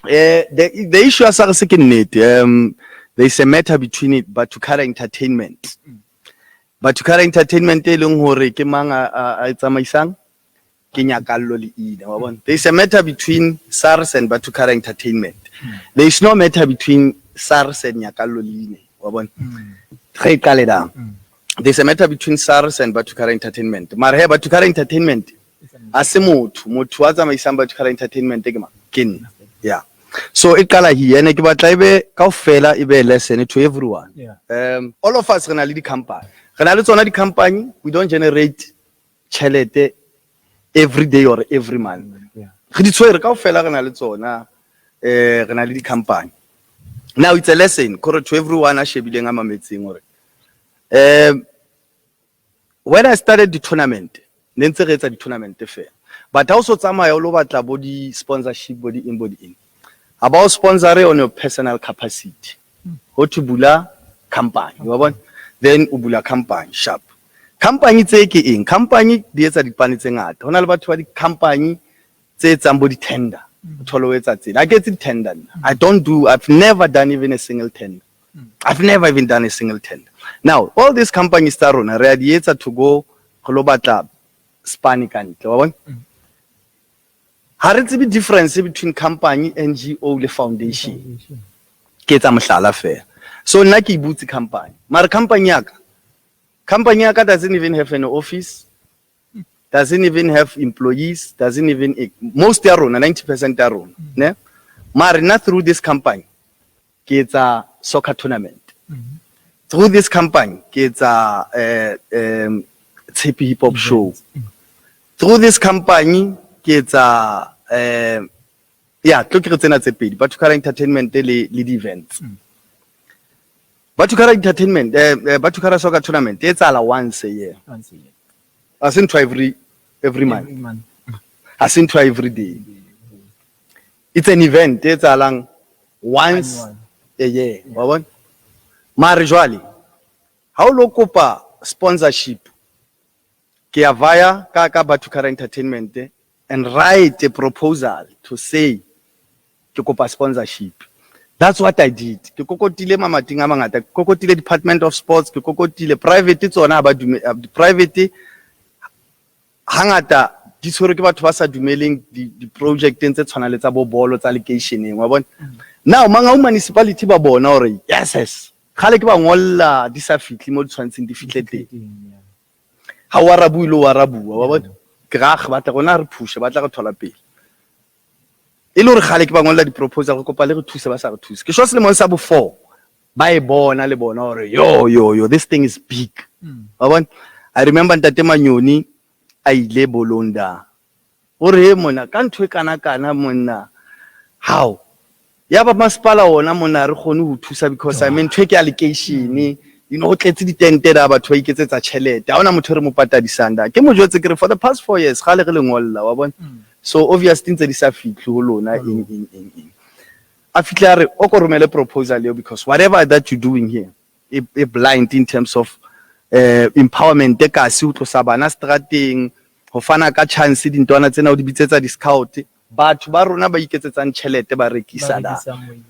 The issue as a second net, there's a matter between it, Ba2Cada Entertainment. Ba2Cada Entertainment, there's a matter between SARS and Ba2Cada Entertainment. There is no matter between SARS and Nyakaloline. There's a matter between SARS and Ba2Cada Entertainment. Marhe Ba2Cada Entertainment, Asimutu was a Ba2Cada Entertainment. Yeah. So it kala here, and I fela ibe lesson to everyone. All of us can lead the company. The company, we don't generate chelete every day or every month. Now it's a lesson to everyone. When I started the tournament, the tournament fair, but also some all over the body sponsorship, body in. About sponsoring on your personal capacity. How to bula company. Then ubula company sharp. Company take in company there's a dependency at. Honor about what the company said somebody tender. Tolerate that. I get it tender. I've never done even a single tender. I've never even done a single tender. Now all these companies start on a radiator to go global Spanish and how is the difference between company, NGO, the foundation? So, Nike boots company. But company doesn't even have an office, doesn't even have employees, doesn't even, most are on, 90% are on. Not through this company, it's a soccer tournament. Through this company, it's a hip hop show. Through this company, it's a look at it, Ba2Cada Entertainment lead events. Ba2Cada Entertainment, Ba2Cada Soccer Tournament, it's all once a year. As in every month. As in every day. It's an event, it's along once a year. Marijuali, how local sponsorship? Kia via Kaka Ba2Cada Entertainment and write a proposal to say to sponsorship. That's what I did. Kokotile mamatinga mangata, kokotile Department of Sports, kokotile private it's on about private hangata disore ke batho ba sa dumeling the project ntse tshwana le tsa bo bolo tsa allocation wa bona. Now manga municipality ba bona hore yes khale ke ba ngolla di sa fitli mo tshwantseng di fitle teng. Ha warabu ilo warabu wa bona. Krag batla gona re push batla go thola pele. E le re khale ke ba ngolla di proposal go kopa le go thusa ba sa go thusa. Ke sho se le mo sa bo 4 ba e bona le bona hore yo this thing is big. Wa bona. I remember Ntate Manyoni a ile bolonda. Ore mona ka ntwe kana mona. How? Ya ba masipala ona mona re khone ho thusa because I mean tweke allocation you know tletse di tente da batho ba iketsetsa chelete. Ha ona motho re mo patadisanda. Ke mo jotse ke re for the past 4 years khale re le ngolla wa bona. So obviously ntse di sa fitli ho lona in. A fitla re o ko romele proposal yo because whatever that you're doing here a blind in terms of empowerment e ka se utlo sa bana strateng ho fana ka chance dintwana tsena o di bitsetsa discount batho ba rona ba iketsetsang chelete ba rekisa da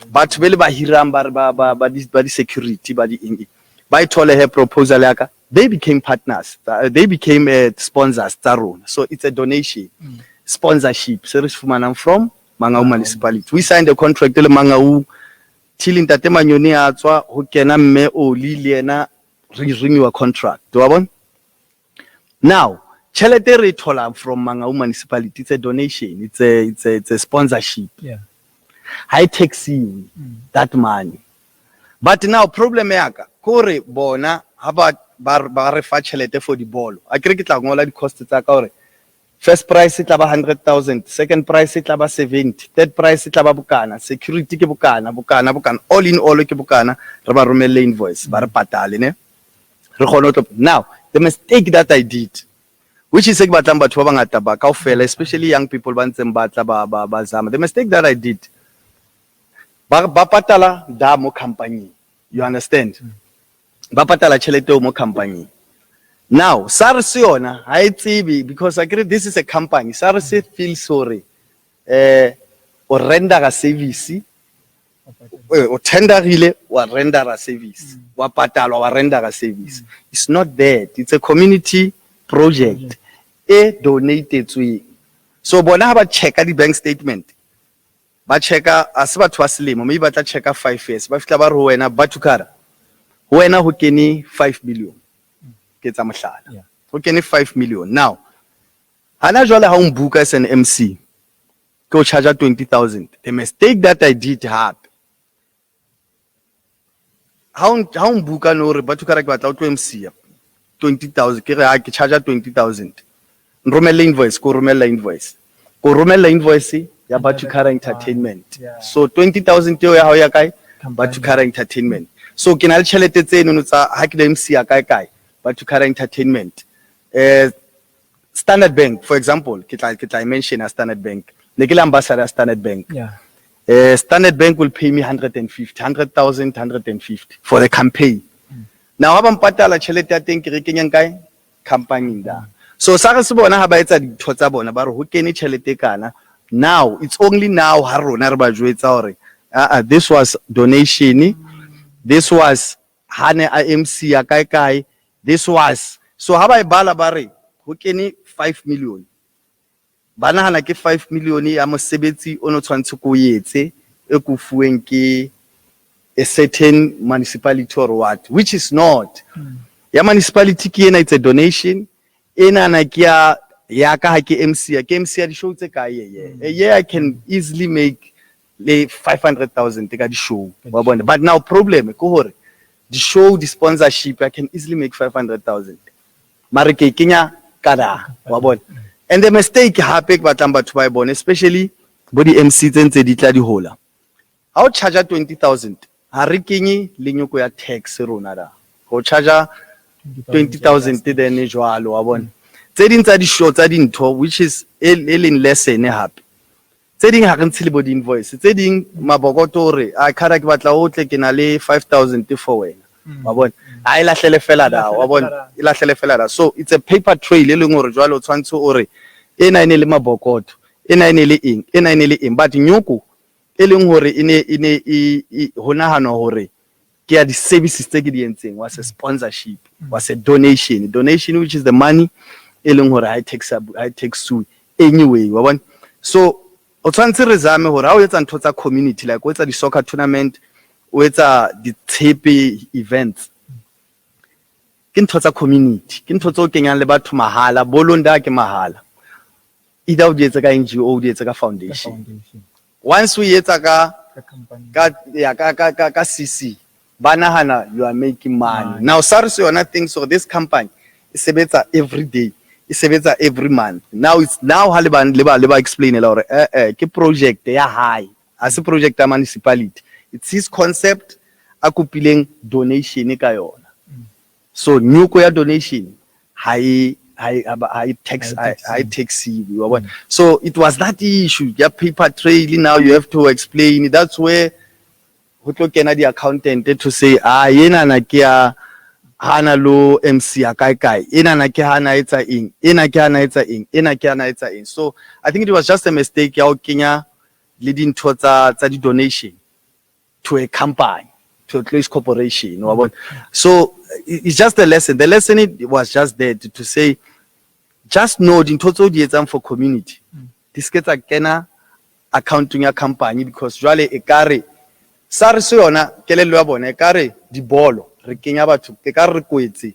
batho bele ba hirang ba di security ba di by told her proposal yaka they became partners they became sponsors tsa rona so it's a donation sponsorship service from Mangau municipality we signed a contract le Mangau till Ntate Manyoni a tswa ho kena mme o le ena renew a contract do wa bona now chelete re thola from Mangau municipality it's a donation it's a sponsorship high taxing that money but now problem yaka kore bona haba ba re fa chelete for the ball a kre ke tla ngola di cost tsa ka hore first price it laba 100,000 second price it laba 70 third price it laba bukana security ke bukana all in all ke bukana re ba romelle invoice ba re patale ne re khona to now the mistake that I did which is batlang batho ba bangata ba kaofela especially young people ba ntseng batla ba zama the mistake that I did ba patala da mo company you understand ba patala chelete mo company now SARS yona ha itsebi because I agree this is a company SARS feels sorry o rendera service o tenderile wa rendera service wa patalwa wa rendera service. It's not that, it's a community project donated to. So bona ha ba checka di bank statement, ba checka as batho ba selemo, maybe ba tla checka 5 years, ba fitla ba re wena Ba2Cada wena ho kene 5 million ke tsa mohlala, ho kene 5 million. Now hana jwale ha o mbuka as an MC ke o charge 20,000. The mistake that I did hard, how mbuka no re Ba2Cada ke batla o tlo MC 20,000 ke re ha ke charge 20,000, nromela invoice, ko romela invoice, ko romela invoice ya Ba2Cada Entertainment. So 20,000 eo ya hao ya kae? Ba2Cada Entertainment. So ke na le tšhelete tseno tsa ha ke le MC ya kae kae Ba2Cada Entertainment. Standard Bank, for example, ke tla mention a Standard Bank. Ne ke le ambassador Standard Bank. Standard Bank will pay me 150,000 for the campaign. Now ha ba mpatala tšhelete ya teng ke re kenyang kae? Company da. So sa re se bona ha ba etsa ditho tsa bona ba re ho kene tšhelete kana. Now it's only now ha rona re ba jwetsa hore this was donation, this was hane a MC ya kae kae, this was, so ha ba e bala ba re ho kene 5 million. Ba nahana ke 5 million ya mosebetsi o no tshwantse ko yetse e go fuweng ke a certain municipality or what, which is not. Ya municipality ke ena, it's a donation. Ena na ke ya ka ha ke MC ya di show tse kae ye. A year I can easily make le 500,000 ka di show. But now problem ko hore the show, the sponsorship, I can easily make 500,000. Mare ke kenya kada wa bona. And the mistake hape ke batlang batho ba e bona, especially bo di MC tse di tla di hola. Ha o charge 20,000, ha re kenye lenyoko ya tax rona da. Go charge 20,000 then e jwalo wa bona. Tse ding tsa di show tsa dintho which is e leng lesson hape. Tse ding ha re ntshile bo di invoice, tse ding mabokoto re a Cada ke batla o tle ke na le 5,000 for wena. Wa bona. Ha ila hlele fela da wa bona, ila hlele fela da. So it's a paper trail e leng hore jwalo o tshwantse o re ena ene le mabokoto, ena ene le eng, ena ene le eng, but nyoko e leng hore ene ho nahana hore ke ya di services tse ke di entseng, was a sponsorship, was a donation which is the money e leng hore I takes you anyway wa bona. So o tshwantse re zame hore ha o etsa ntho tsa community, like o etsa di soccer tournament, o etsa di tshepe events, ke ntho tsa community, ke ntho tse o kenyang le batho mahala, bolonda ke mahala, either o di etsa ka NGO o di etsa ka foundation. Once we etsa ka CC ba nahana you are making money. Now SARS yona thinks so this company is sebetsa every day, is sebetsa every month. Now it's now ha le ba explain la hore ke project ya high, as a project ya municipality. It's his concept a kopileng donation ka yona. So nyoko ya donation high tax you. So it was that issue, your paper trail. Now you have to explain. That's where ho tlo kena di accountant to say yena na ke ya hana lo MC ya kae kae, ena na ke hana etsa eng, ena ke hana etsa eng, ena ke hana etsa eng. So I think it was just a mistake ya ho kenya le dintho tsa di donation to a company, to a close corporation. So it's just a lesson. The lesson it was just there to say, just know the total di etsang for community. This gets a kena accounting a company because jwale e kare SARS yona kelelo ya bona e kare di bolo re kenya batho ke ka re kwetse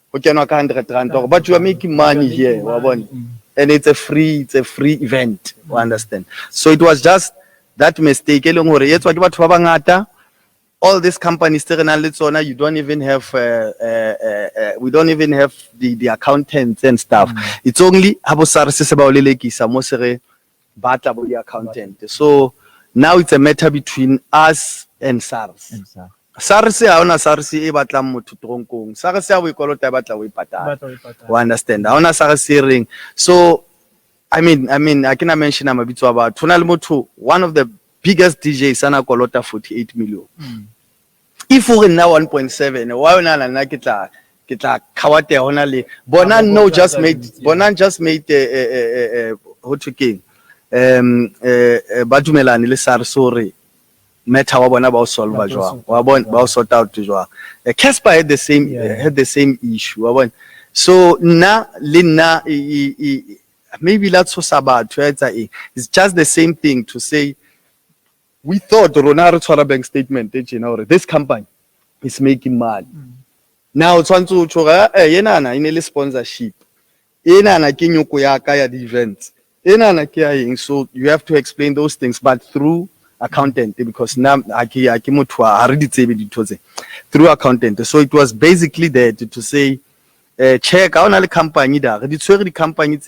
go kenwa ka 100 rand gore but you are making money here wa bona, and it's a free event, you understand. So it was just that mistake e leng hore etswa ke batho ba bangata. All these companies you don't even have we don't even have the accountants and stuff. It's only abo SARS se ba o lelekisa mo se re batla bo di accountant. So now it's a matter between us and SARS. SARS ha ona SARS e batlang motho tronkong. SARS ya bo ikolota batla o ipatala. You understand? Ha ona SARS e ring. So I mean I can mention amabitso aba tona le motho, one of the biggest DJs sana kolota 48 million. If we now 1.7, why ona na ke tla khawate hona le bona no just made what to king ba dumelane le SARS hore matter wa bona ba o solve jwang wa bona ba o sort out jwang. Casper had the same issue wa bona. So na maybe that's so sabat it's just the same thing to say we thought Ronaro Twara bank statement this company is making money. Now it's one to yenana in sponsorship yenana kinyuko ya kaya the events yenana kia, so you have to explain those things but through accountant because now through accountant. So it was basically there to say check out the company the company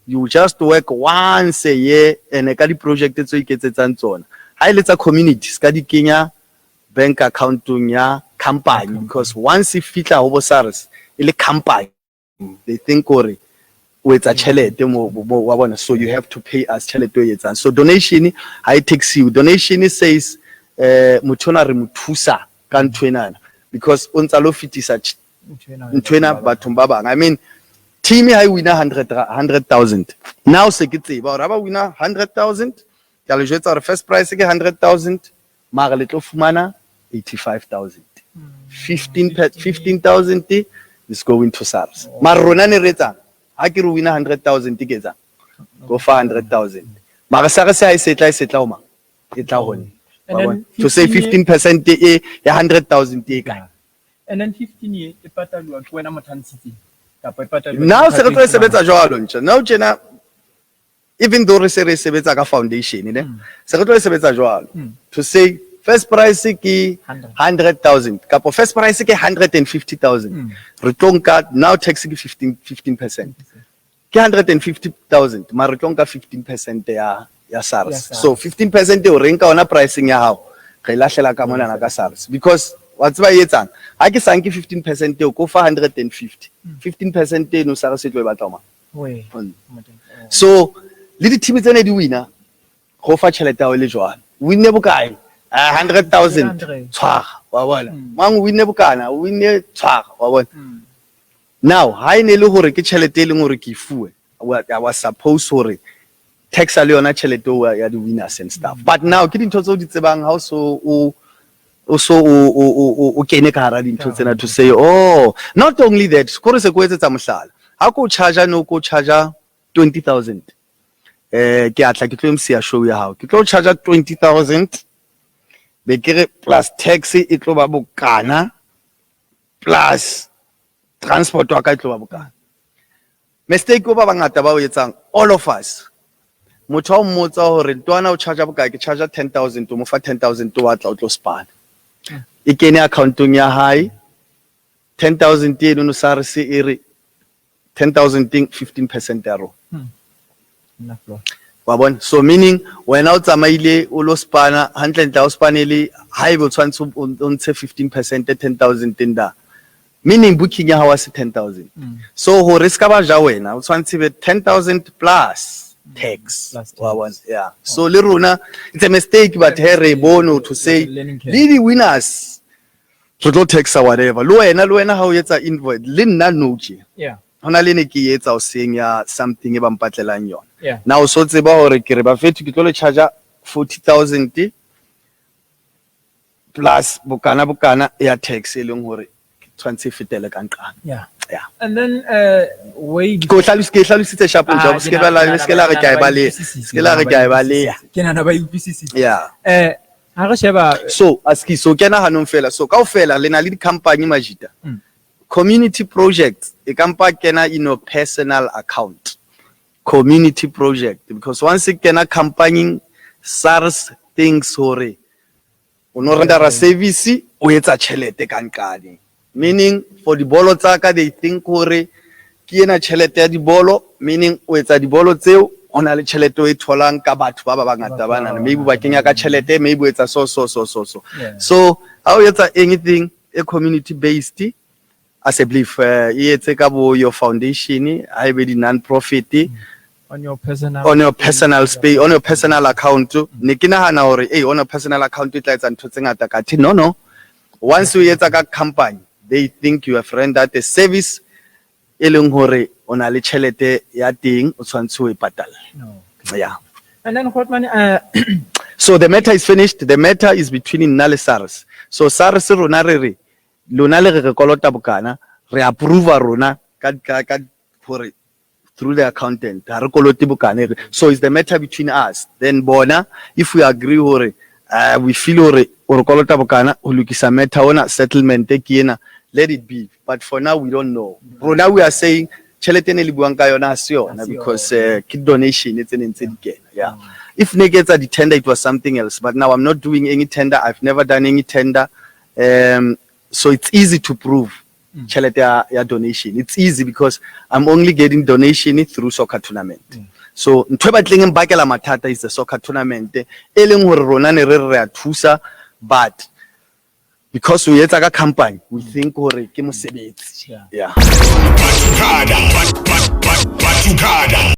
you just work once a year and a project so you get it and so on. High letter community skadi Kenya bank account to company because once if fit over SARS ile company they think with a chelete so you have to pay us chelete. So donation I takes you donation says mutona remutusa kan twena because unsalo fitisa twena batumbaba. I mean team I win 100,000 now se ke tseba ba win 100,000 ka le jwetsa re first price ke 100,000 mara le tlo fumana 85,000 15,000 is going to SARS. Mara rona ne retsa ha ke re win 100,000 tiketsa go 400,000 mara SARS ha setla uma e tla hone to say 15% e 100,000 e kae and then 15 ye e patalwa ke wena mothansitse kapa e patalwa now se re tlo sebetsa jwalo ntsha now tjena even though re se re sebetsa ka foundation ne se re tlo sebetsa jwalo to say first price ki 100,000 kapo first price ke 150,000 re tlo nka now tax ke 15% ke 150,000 mara re tlo nka 15% ya SARS. So 15% o renka ona pricing ya hao re lahlela ka mona na ka SARS because what's ba etsang ha ke sanke 15% o ko 450 15% no SARS e tlo e batla ma so le di team tsene di winner go fa tšhelete ya o le jwang winne bokae 100,000 tshwara wa bona mang winne bokana winne tshwara wa bona now ha ine le hore ke tšhelete e leng hore ke fuwe I was supposed hore tax le yona tšhelete o ya di winners and stuff but now ke dintho tse o di tsebang ha o kene ka hara dintho tsena to say oh not only that kore se go etsetsa mohlala ha ko charge no ko charge 20,000 ke atla ke tlo msia show ya hao ke tlo charge 20,000 be kere plus tax e tlo ba bokana plus transport wa ka tlo ba bokana mistake o ba bangata ba o etsang all of us motho o mmotsa hore ntwana o charge bokae ke charge 10,000 o mo fa 10,000 to watla o tlo spana e kene accountong ya hae 10,000 e no SARS e re 10,000 15% ya ro wa bona so meaning wena o tsamaile o lo spana 100,000 spanele haebe o tshwantse o ntshe 15% 10,000 tenda meaning booking ya hawa se 10,000 so ho riska ba ja wena o tshwantse be 10,000 plus tax wa bona yeah so le rona it's a mistake but here bono to say the winners so don't tax or whatever lo wena ha o etsa invoice le nna noje yeah hona le ne ke etsa o seng ya something e ba mpatlelang yona yeah now so tseba hore ke re ba fethu ke tlo le charge 40,000 plus bokana ya tax e leng hore tshwantse fetele ka nqana yeah and then way go hlalositse sharp job se ke ba la se ke la re ka e ba le se ke la re ka e ba le ke nana ba UPCC yeah ha re sheba so aski so kena hanong fela so kaofela le na le di company majita community projects e kampa kena in your personal account community project because once it kena company SARS things hore ono renda service o etsa tšhelete kankane meaning for the bolo tsaka they think hore ke ena tšhelete ya di bolo meaning o etsa di bolo tseo ona le tšhelete o e tholang ka batho ba bangata bana maybe ba kenya ka tšhelete maybe o etsa so so how you etsa anything a community based as a belief it's ka bo your foundation I be the non-profit on your personal space on your personal account ne ke nahana hore on your personal account e tla etsa ntho tse ngata ka thi no once you etsa ka company they think you have rendered a service e leng hore ona le tšhelete ya teng o tshwantse o e patala yeah And then Hotman, So the matter is finished. The matter is between nna le SARS. So SARS rona re lona le re kolota bokana re approve rona ka hore through the accountant ha re koloti bokana. So it's the matter between us. Then bona if we agree hore we feel hore o re kolota bokana ho lokisa matter ona settlement e ke ena, let it be. But for now we don't know. Rona we are saying tšhelete ene le buang ka yona ha se yona because ke donation it's an kena. Yeah. If negate the tender, it was something else. But now I'm not doing any tender. I've never done any tender. So it's easy to prove tšhelete ya donation. It's easy because I'm only getting donation through soccer tournament. So ntwe batleng mbakela mathata is the soccer tournament. E leng hore rona ne re a thusa, but because we etsa ka company, we think hore ke mosebetsi. Yeah. Ba2Cada.